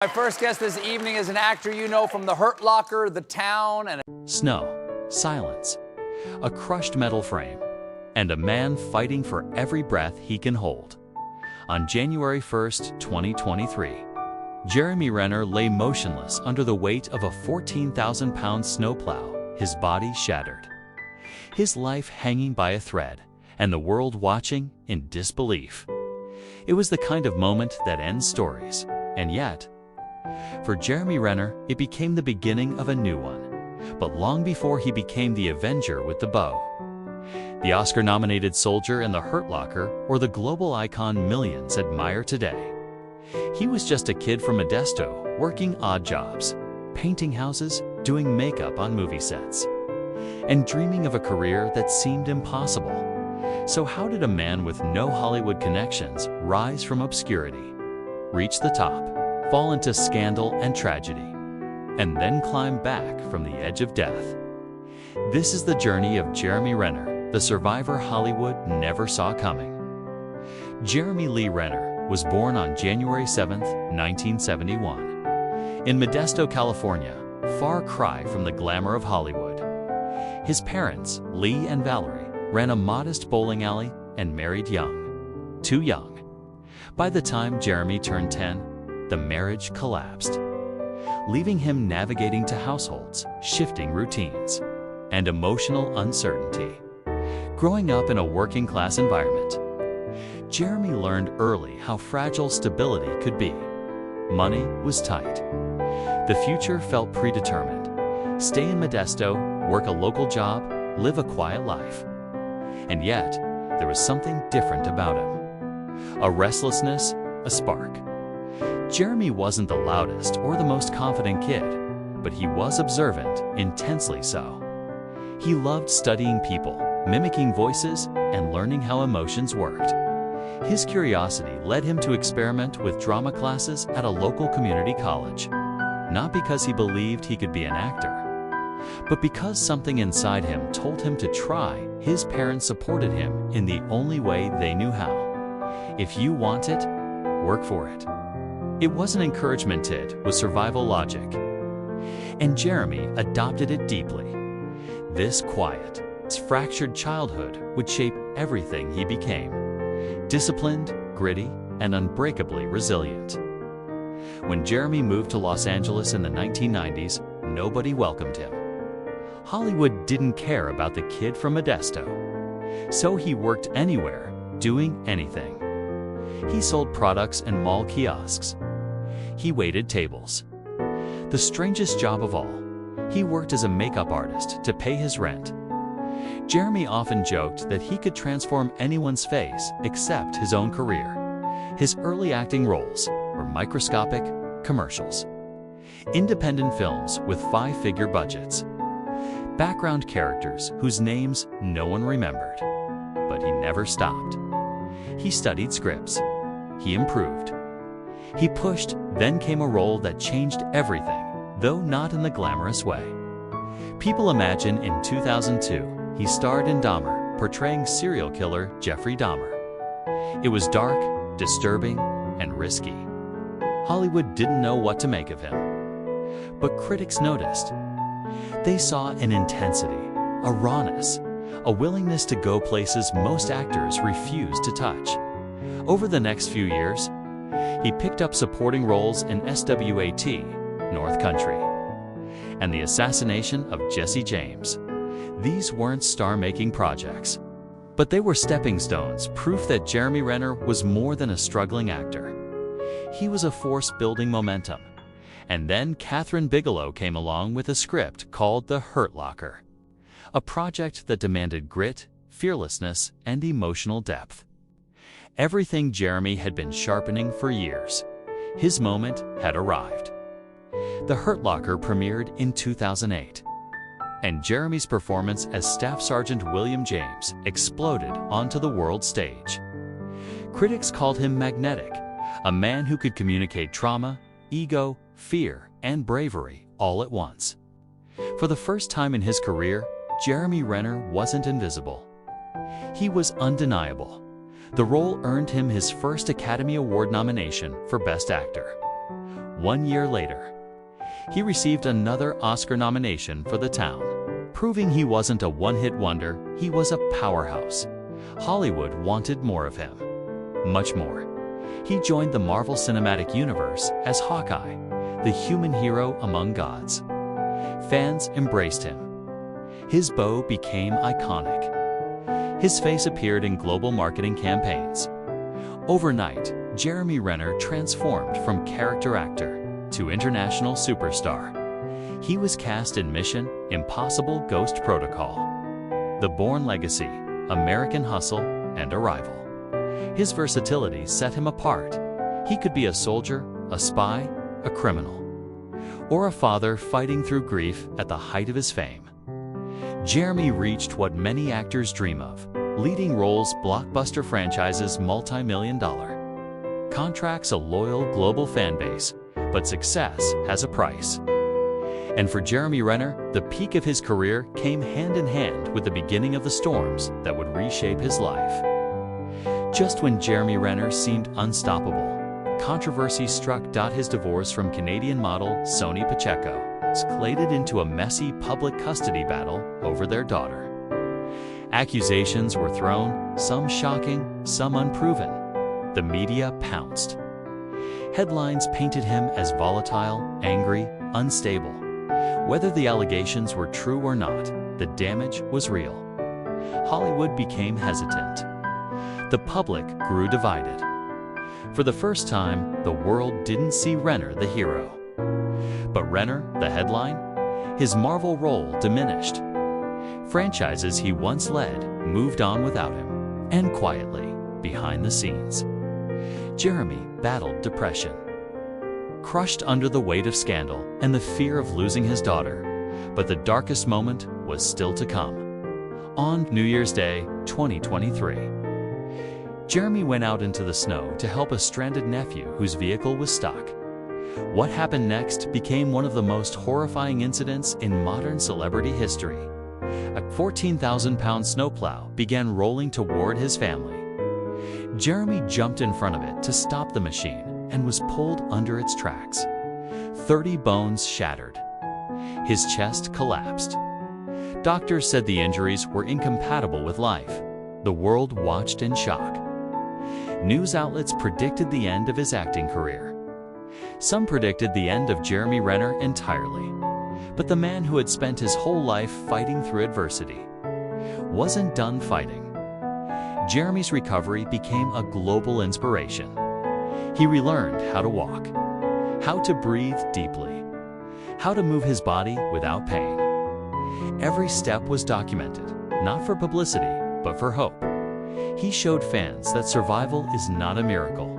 My first guest this evening is an actor you know from The Hurt Locker, The Town, and... Snow, silence, a crushed metal frame, and a man fighting for every breath he can hold. On January 1st, 2023, Jeremy Renner lay motionless under the weight of a 14,000-pound snowplow, his body shattered. His life hanging by a thread, and the world watching in disbelief. It was the kind of moment that ends stories, and yet, for Jeremy Renner, it became the beginning of a new one, but long before he became the Avenger with the bow. The Oscar-nominated soldier in The Hurt Locker, or the global icon millions admire today. He was just a kid from Modesto, working odd jobs, painting houses, doing makeup on movie sets, and dreaming of a career that seemed impossible. So how did a man with no Hollywood connections rise from obscurity, reach the top, fall into scandal and tragedy, and then climb back from the edge of death? This is the journey of Jeremy Renner, the survivor Hollywood never saw coming. Jeremy Lee Renner was born on January 7, 1971, in Modesto, California, far cry from the glamour of Hollywood. His parents, Lee and Valerie, ran a modest bowling alley and married young. Too young. By the time Jeremy turned 10, the marriage collapsed, leaving him navigating to households, shifting routines, and emotional uncertainty. Growing up in a working-class environment, Jeremy learned early how fragile stability could be. Money was tight. The future felt predetermined. Stay in Modesto, work a local job, live a quiet life. And yet, there was something different about him. A restlessness, a spark. Jeremy wasn't the loudest or the most confident kid, but he was observant, intensely so. He loved studying people, mimicking voices, and learning how emotions worked. His curiosity led him to experiment with drama classes at a local community college, not because he believed he could be an actor, but because something inside him told him to try. His parents supported him in the only way they knew how. If you want it, work for it. It wasn't encouragement, it was survival logic. And Jeremy adopted it deeply. This quiet, fractured childhood would shape everything he became. Disciplined, gritty, and unbreakably resilient. When Jeremy moved to Los Angeles in the 1990s, nobody welcomed him. Hollywood didn't care about the kid from Modesto. So he worked anywhere, doing anything. He sold products in mall kiosks. He waited tables. The strangest job of all, he worked as a makeup artist to pay his rent. Jeremy often joked that he could transform anyone's face except his own career. His early acting roles were microscopic commercials, independent films with 5-figure budgets, background characters whose names no one remembered. But he never stopped. He studied scripts. He improved. He pushed, then came a role that changed everything, though not in the glamorous way. People imagine in 2002, he starred in Dahmer, portraying serial killer Jeffrey Dahmer. It was dark, disturbing, and risky. Hollywood didn't know what to make of him. But critics noticed. They saw an intensity, a rawness, a willingness to go places most actors refused to touch. Over the next few years, he picked up supporting roles in SWAT, North Country, and The Assassination of Jesse James. These weren't star-making projects, but they were stepping stones, proof that Jeremy Renner was more than a struggling actor. He was a force building momentum. And then Kathryn Bigelow came along with a script called The Hurt Locker, a project that demanded grit, fearlessness, and emotional depth. Everything Jeremy had been sharpening for years. His moment had arrived. The Hurt Locker premiered in 2008, and Jeremy's performance as Staff Sergeant William James exploded onto the world stage. Critics called him magnetic, a man who could communicate trauma, ego, fear, and bravery all at once. For the first time in his career, Jeremy Renner wasn't invisible. He was undeniable. The role earned him his first Academy Award nomination for Best Actor. 1 year later, he received another Oscar nomination for The Town, proving he wasn't a one-hit wonder, he was a powerhouse. Hollywood wanted more of him. Much more. He joined the Marvel Cinematic Universe as Hawkeye, the human hero among gods. Fans embraced him. His bow became iconic. His face appeared in global marketing campaigns. Overnight, Jeremy Renner transformed from character actor to international superstar. He was cast in Mission: Impossible Ghost Protocol, The Bourne Legacy, American Hustle, and Arrival. His versatility set him apart. He could be a soldier, a spy, a criminal, or a father fighting through grief at the height of his fame. Jeremy reached what many actors dream of: leading roles, blockbuster franchises, multi-million-dollar contracts, a loyal global fan base. But success has a price. And for Jeremy Renner, the peak of his career came hand in hand with the beginning of the storms that would reshape his life. Just when Jeremy Renner seemed unstoppable, controversy struck. His divorce from Canadian model Sony Pacheco escalated into a messy public custody battle over their daughter. Accusations were thrown, some shocking, some unproven. The media pounced. Headlines painted him as volatile, angry, unstable. Whether the allegations were true or not, the damage was real. Hollywood became hesitant. The public grew divided. For the first time, the world didn't see Renner the hero. But Renner, the headline, his Marvel role diminished. Franchises he once led moved on without him, and quietly, behind the scenes, Jeremy battled depression. Crushed under the weight of scandal and the fear of losing his daughter, but the darkest moment was still to come. On New Year's Day, 2023, Jeremy went out into the snow to help a stranded nephew whose vehicle was stuck. What happened next became one of the most horrifying incidents in modern celebrity history. A 14,000-pound snowplow began rolling toward his family. Jeremy jumped in front of it to stop the machine and was pulled under its tracks. 30 bones shattered. His chest collapsed. Doctors said the injuries were incompatible with life. The world watched in shock. News outlets predicted the end of his acting career. Some predicted the end of Jeremy Renner entirely. But the man who had spent his whole life fighting through adversity wasn't done fighting. Jeremy's recovery became a global inspiration. He relearned how to walk, how to breathe deeply, how to move his body without pain. Every step was documented, not for publicity, but for hope. He showed fans that survival is not a miracle.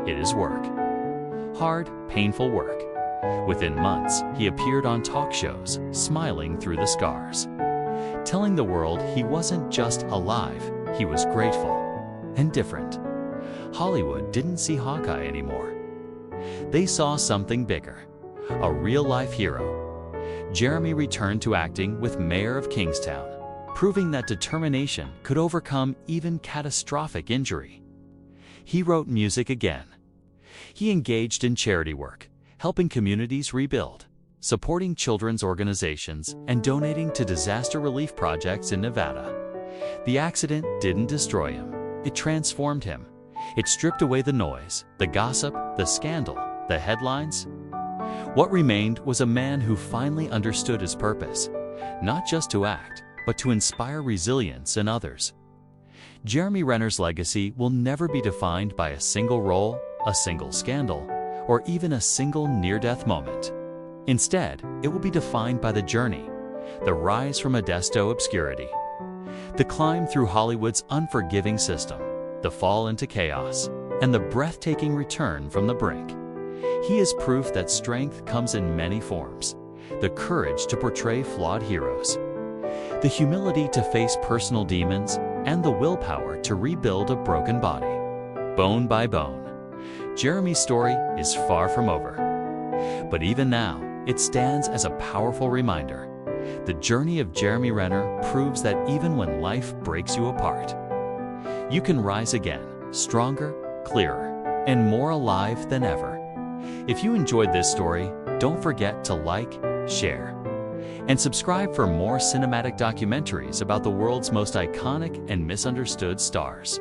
It is work. Hard, painful work. Within months, he appeared on talk shows, smiling through the scars, telling the world he wasn't just alive, he was grateful and different. Hollywood didn't see Hawkeye anymore. They saw something bigger, a real-life hero. Jeremy returned to acting with Mayor of Kingstown, proving that determination could overcome even catastrophic injury. He wrote music again. He engaged in charity work, helping communities rebuild, supporting children's organizations, and donating to disaster relief projects in Nevada. The accident didn't destroy him. It transformed him. It stripped away the noise, the gossip, the scandal, the headlines. What remained was a man who finally understood his purpose, not just to act, but to inspire resilience in others. Jeremy Renner's legacy will never be defined by a single role, a single scandal, or even a single near-death moment. Instead, it will be defined by the journey, the rise from Modesto obscurity, the climb through Hollywood's unforgiving system, the fall into chaos, and the breathtaking return from the brink. He is proof that strength comes in many forms: the courage to portray flawed heroes, the humility to face personal demons, and the willpower to rebuild a broken body, bone by bone. Jeremy's story is far from over. But even now, it stands as a powerful reminder. The journey of Jeremy Renner proves that even when life breaks you apart, you can rise again, stronger, clearer, and more alive than ever. If you enjoyed this story, don't forget to like, share, and subscribe for more cinematic documentaries about the world's most iconic and misunderstood stars.